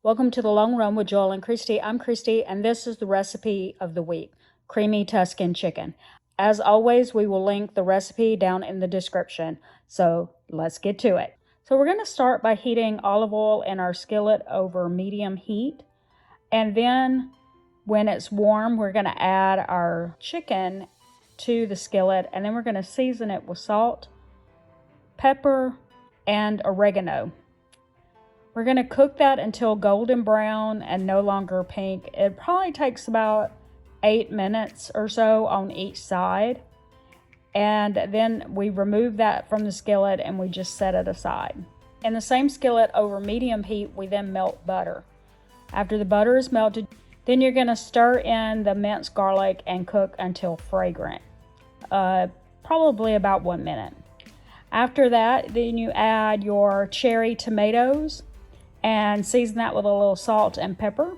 Welcome to the Long Run with Joel and Christy. I'm Christy, and this is the recipe of the week, creamy Tuscan chicken. As always, we will link the recipe down in the description. So let's get to it. So we're going to start by heating olive oil in our skillet over medium heat. And then when it's warm, we're going to add our chicken to the skillet. And then we're going to season it with salt, pepper, and oregano. We're going to cook that until golden brown and no longer pink. It probably takes about 8 minutes or so on each side. And then we remove that from the skillet and we just set it aside. In the same skillet over medium heat, we then melt butter. After the butter is melted, then you're going to stir in the minced garlic and cook until fragrant. Probably about 1 minute. After that, then you add your cherry tomatoes and season that with a little salt and pepper.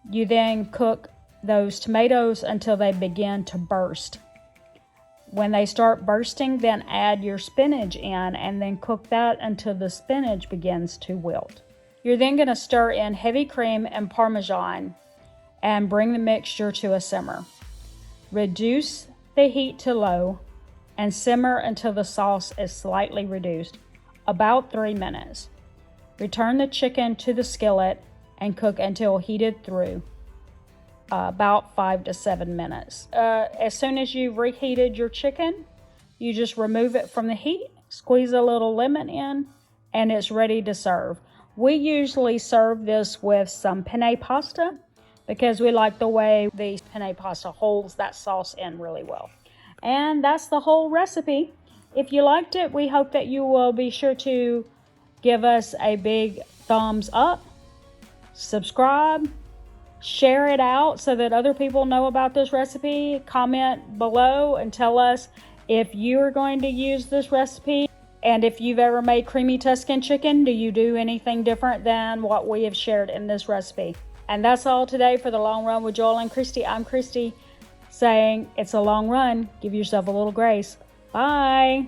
You then cook those tomatoes until they begin to burst. When they start bursting, then add your spinach in and then cook that until the spinach begins to wilt. You're then going to stir in heavy cream and Parmesan and bring the mixture to a simmer. Reduce the heat to low and simmer until the sauce is slightly reduced, about 3 minutes. Return the chicken to the skillet and cook until heated through, about 5 to 7 minutes. As soon as you've reheated your chicken, you just remove it from the heat, squeeze a little lemon in, and it's ready to serve. We usually serve this with some penne pasta because we like the way the penne pasta holds that sauce in really well. And that's the whole recipe. If you liked it, we hope that you will be sure to give us a big thumbs up, subscribe, share it out so that other people know about this recipe. Comment below and tell us if you are going to use this recipe. And if you've ever made creamy Tuscan chicken, do you do anything different than what we have shared in this recipe? And that's all today for the Long Run with Joel and Christy. I'm Christy saying it's a long run. Give yourself a little grace. Bye.